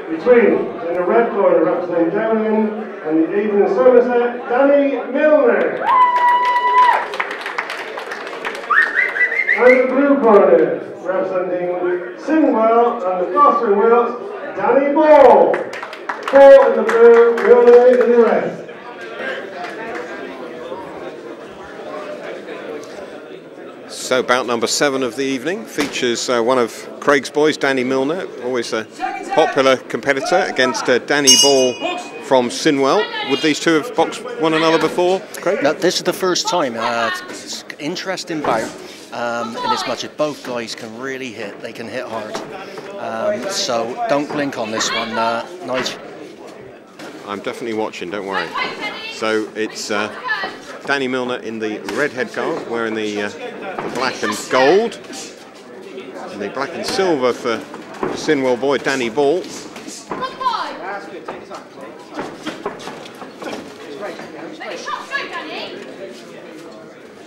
Between, in the red corner representing Downend and the evening Somerset, Milner. And the blue corner representing Synwell and the Gloucester Wales, Ball. 4 in the blue, Milner in the red. So bout number 7 of the evening features one of Craig's boys, Danny Milner, always a popular competitor, against Danny Ball from Synwell. Would these two have boxed one another before, Craig? No, this is the first time. It's interesting bout, in as much as both guys can really hit. They can hit hard. So don't blink on this one, Nigel. I'm definitely watching, don't worry. So it's Danny Milner in the red headguard, wearing the black and gold, and the black and silver for Synwell boy Danny Ball.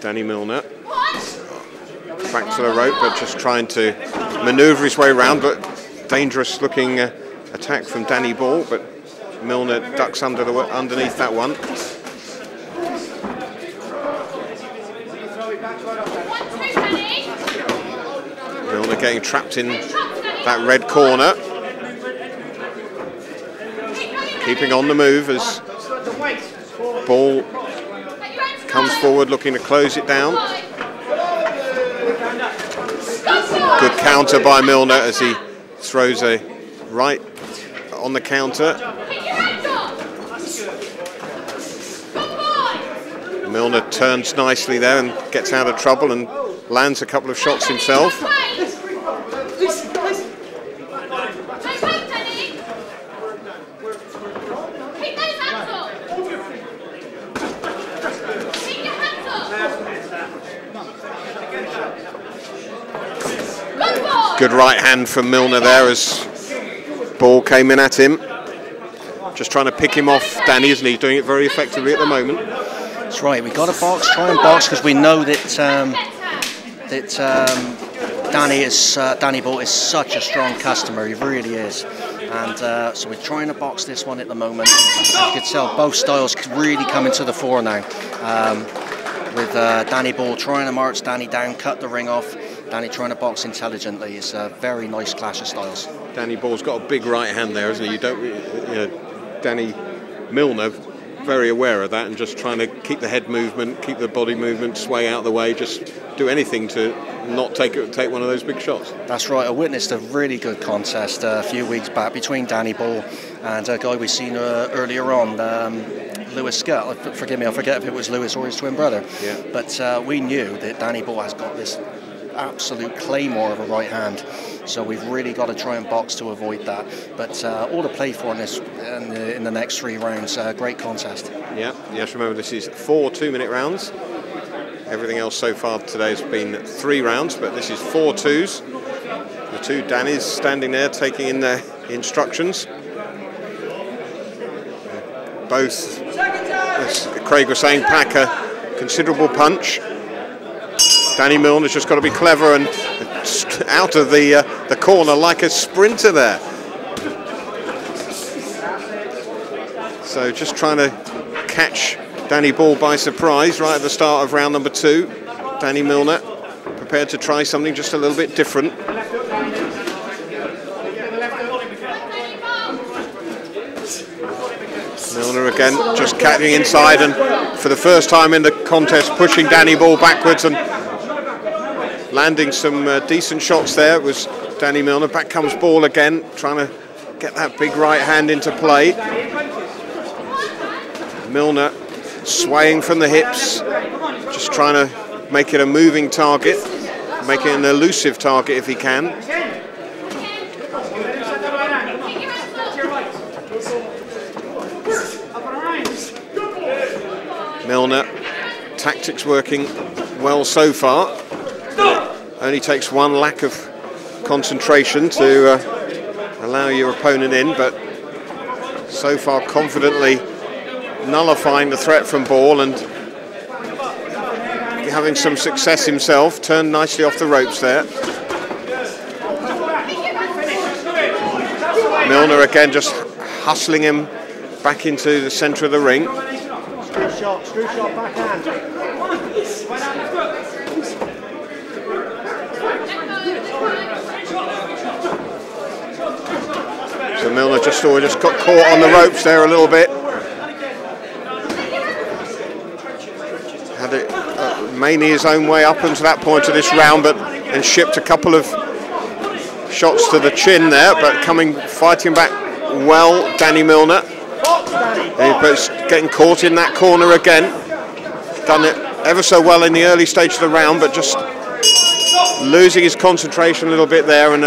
Danny Milner back to the rope, but just trying to manoeuvre his way around, but dangerous looking attack from Danny Ball, but Milner ducks underneath that one. Milner getting trapped in that red corner. Keeping on the move as Ball comes forward looking to close it down. Good counter by Milner as he throws a right on the counter. Milner turns nicely there and gets out of trouble and lands a couple of shots himself. Good right hand from Milner there as Ball came in at him. Just trying to pick him off Danny, isn't he? He's doing it very effectively at the moment. That's right, we've got to box, try and box, because we know that Danny Ball is such a strong customer, he really is. And so we're trying to box this one at the moment. As you can tell, both styles really coming to the fore now. With Danny Ball trying to march Danny down, cut the ring off. Danny trying to box intelligently. It's a very nice clash of styles. Danny Ball's got a big right hand there, isn't he? Danny Milner, very aware of that and just trying to keep the head movement, keep the body movement, sway out of the way, just do anything to not take one of those big shots. That's right. I witnessed a really good contest a few weeks back between Danny Ball and a guy we've seen earlier on, Lewis Scott. Forgive me, I forget if it was Lewis or his twin brother. Yeah. But we knew that Danny Ball has got this absolute claymore of a right hand, so we've really got to try and box to avoid that. But all to play for in this in the next 3 rounds. Great contest. Yeah. Yes. Remember, this is 4 2-minute rounds. Everything else so far today has been 3 rounds, but this is 4 2s. The 2 Dannys standing there taking in their instructions. Both, as Craig was saying, pack a considerable punch. Danny Milner's just got to be clever and out of the corner like a sprinter there. So just trying to catch Danny Ball by surprise right at the start of round number 2. Danny Milner prepared to try something just a little bit different. Milner again just catching inside and for the first time in the contest pushing Danny Ball backwards and landing some decent shots there. It was Danny Milner. Back comes Ball again, trying to get that big right hand into play. Milner swaying from the hips, just trying to make it a moving target, make it an elusive target if he can. Milner, tactics working well so far. Only takes one lack of concentration to allow your opponent in, but so far confidently nullifying the threat from Ball and having some success himself. Turned nicely off the ropes there. Milner again just hustling him back into the centre of the ring. Screw shot, backhand. So Milner just got caught on the ropes there a little bit. Had it mainly his own way up until that point of this round, but then shipped a couple of shots to the chin there, but fighting back well, Danny Milner. But getting caught in that corner again. Done it ever so well in the early stage of the round, but just losing his concentration a little bit there, and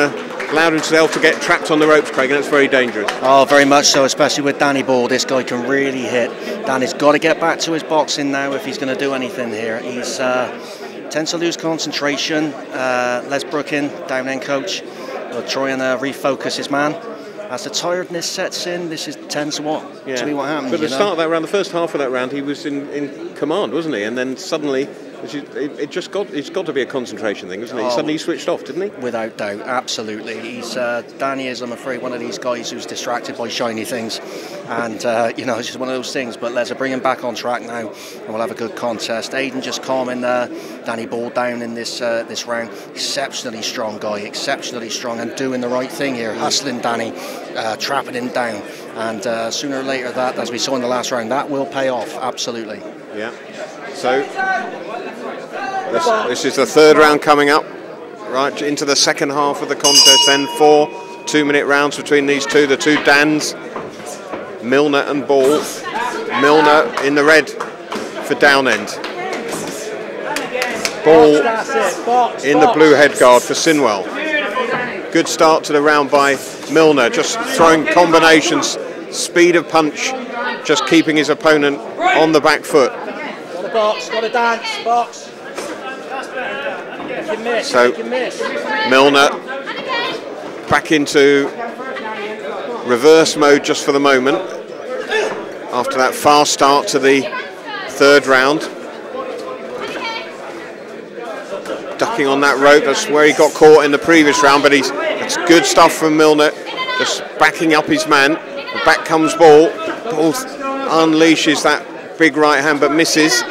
allowed himself to get trapped on the ropes, Craig, and it's very dangerous. Oh, very much so, especially with Danny Ball. This guy can really hit. Danny's got to get back to his boxing now if he's going to do anything here. He's tends to lose concentration. Les Brookin, Downend coach, will try and refocus his man. As the tiredness sets in, this tends to be what happens. But at the start of that round, the first half of that round, he was in command, wasn't he? And then suddenly, it's got to be a concentration thing, isn't it? Suddenly he switched off, didn't he? Without doubt, absolutely. Danny is, I'm afraid, one of these guys who's distracted by shiny things, and it's just one of those things. But let's bring him back on track now, and we'll have a good contest. Aiden just calming Danny Ball down in this round. Exceptionally strong guy, exceptionally strong, and doing the right thing here, hustling Danny, trapping him down, and sooner or later, that, as we saw in the last round, that will pay off. Absolutely. Yeah. So this is the third round coming up, right into the second half of the contest. Then 4 2-minute rounds between these two, the two Dans, Milner and Ball. Milner in the red for Downend. Ball in the blue headguard for Synwell. Good start to the round by Milner, just throwing combinations, speed of punch, just keeping his opponent on the back foot. Got a box, got a dance, box. So Milner back into reverse mode just for the moment after that fast start to the third round. Ducking on that rope, that's where he got caught in the previous round, but it's good stuff from Milner, just backing up his man. Back comes Ball. Ball unleashes that big right hand but misses.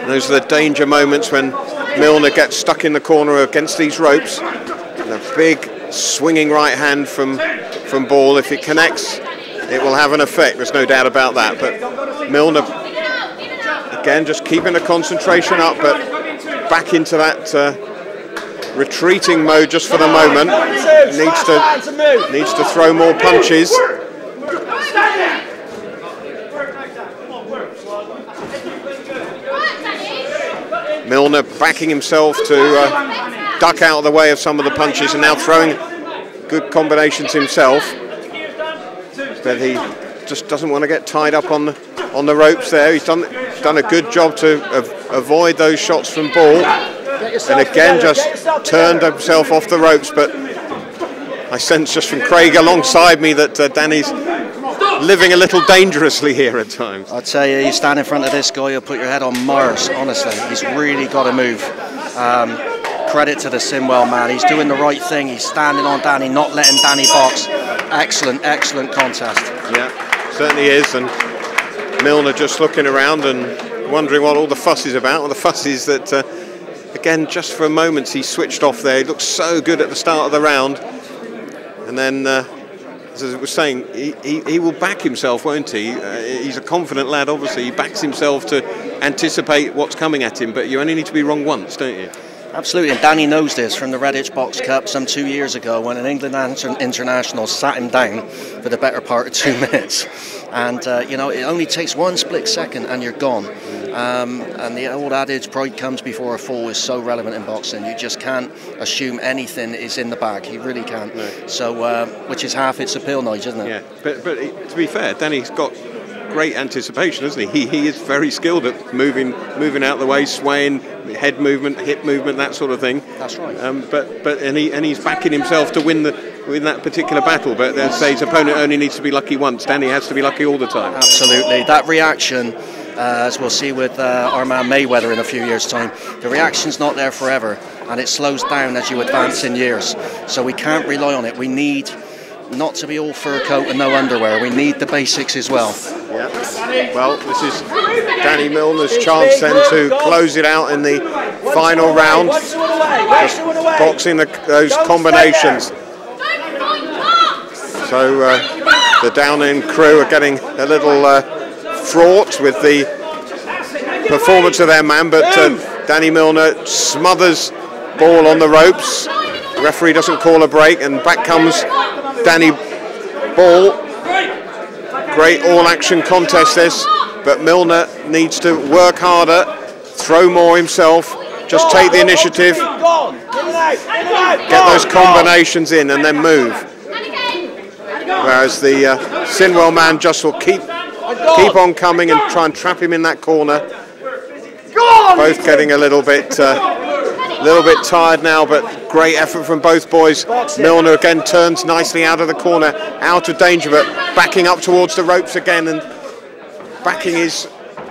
Those are the danger moments when Milner gets stuck in the corner against these ropes. And a big swinging right hand from Ball. If it connects, it will have an effect, there's no doubt about that. But Milner, again, just keeping the concentration up, but back into that retreating mode just for the moment. Needs to throw more punches. Milner backing himself to duck out of the way of some of the punches, and now throwing good combinations himself. But he just doesn't want to get tied up on the ropes there. He's done a good job to avoid those shots from Ball, and again just turned himself off the ropes. But I sense just from Craig alongside me that Danny's living a little dangerously here at times. I'll tell you, you stand in front of this guy, you'll put your head on Mars, honestly. He's really got to move. Credit to the Synwell man, he's doing the right thing. He's standing on Danny, not letting Danny box. Excellent contest. Yeah, certainly is. And Milner just looking around and wondering what all the fuss is about. Well, the fuss is that, again, just for a moment he switched off there. He looked so good at the start of the round. And then, as I was saying, he will back himself, won't he? He's a confident lad, obviously. He backs himself to anticipate what's coming at him, but you only need to be wrong once, don't you? Absolutely, and Danny knows this from the Redditch Box Cup some 2 years ago when an England international sat him down for the better part of 2 minutes. And, it only takes one split second and you're gone. And the old adage, pride comes before a fall, is so relevant in boxing. You just can't assume anything is in the bag. You really can't. No. So, which is half its appeal, Nigel, isn't it? Yeah, but to be fair, Danny's got great anticipation, isn't he? He is very skilled at moving out of the way, swaying, head movement, hip movement, that sort of thing. That's right. And he's backing himself to win that particular battle. But as I say, his opponent only needs to be lucky once. Danny has to be lucky all the time. Absolutely. That reaction as we'll see with our man Mayweather in a few years' time. The reaction's not there forever, and it slows down as you advance in years. So we can't rely on it. We need not to be all fur coat and no underwear. We need the basics as well. Yeah. Well, this is Danny Milner's chance then to close it out in the final round. Just boxing those combinations. So the Downend crew are getting a little fraught with the performance of their man, but Danny Milner smothers ball on the ropes. Referee doesn't call a break, and back comes Danny Ball. Great all-action contest this, but Milner needs to work harder, throw more himself, just take the initiative, get those combinations in and then move. Whereas the Synwell man just will keep on coming and try and trap him in that corner. Both getting a little bit tired now, but great effort from both boys. Milner again turns nicely out of the corner, out of danger, but backing up towards the ropes again and backing his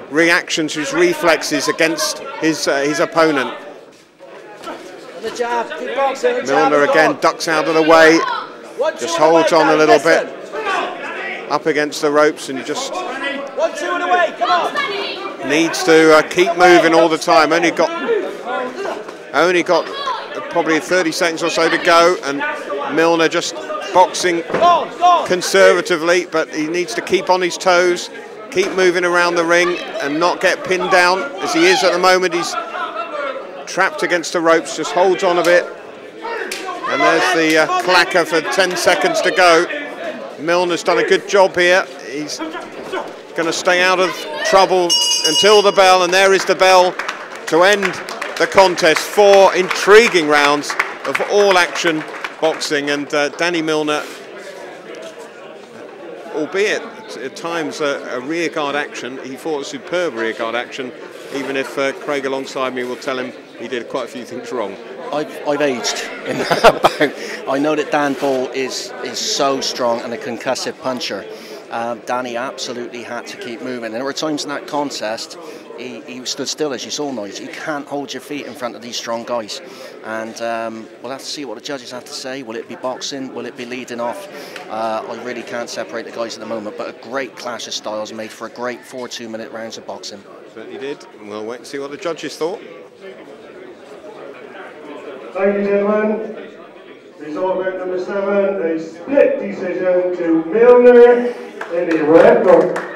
reactions, his reflexes against his opponent. Milner again ducks out of the way, just holds on a little bit, up against the ropes, and just needs to keep moving all the time. Only got probably 30 seconds or so to go, and Milner just boxing conservatively, but he needs to keep on his toes, keep moving around the ring and not get pinned down as he is at the moment. He's trapped against the ropes, just holds on a bit, and there's the clacker for 10 seconds to go. Milner's done a good job here. He's going to stay out of trouble until the bell, and there is the bell to end the contest. 4 intriguing rounds of all-action boxing, and Danny Milner, albeit at times a rearguard action, he fought a superb rearguard action, even if Craig alongside me will tell him he did quite a few things wrong. I've aged in that bout. I know that Dan Ball is so strong and a concussive puncher. Danny absolutely had to keep moving, and there were times in that contest he stood still, as you saw, Nigel. You can't hold your feet in front of these strong guys, and we'll have to see what the judges have to say. Will it be boxing? Will it be leading off? I really can't separate the guys at the moment, but a great clash of styles made for a great 4 2-minute rounds of boxing. Certainly did, and we'll wait and see what the judges thought. Thank you, gentlemen. Result round number 7, a split decision to Milner in the red corner.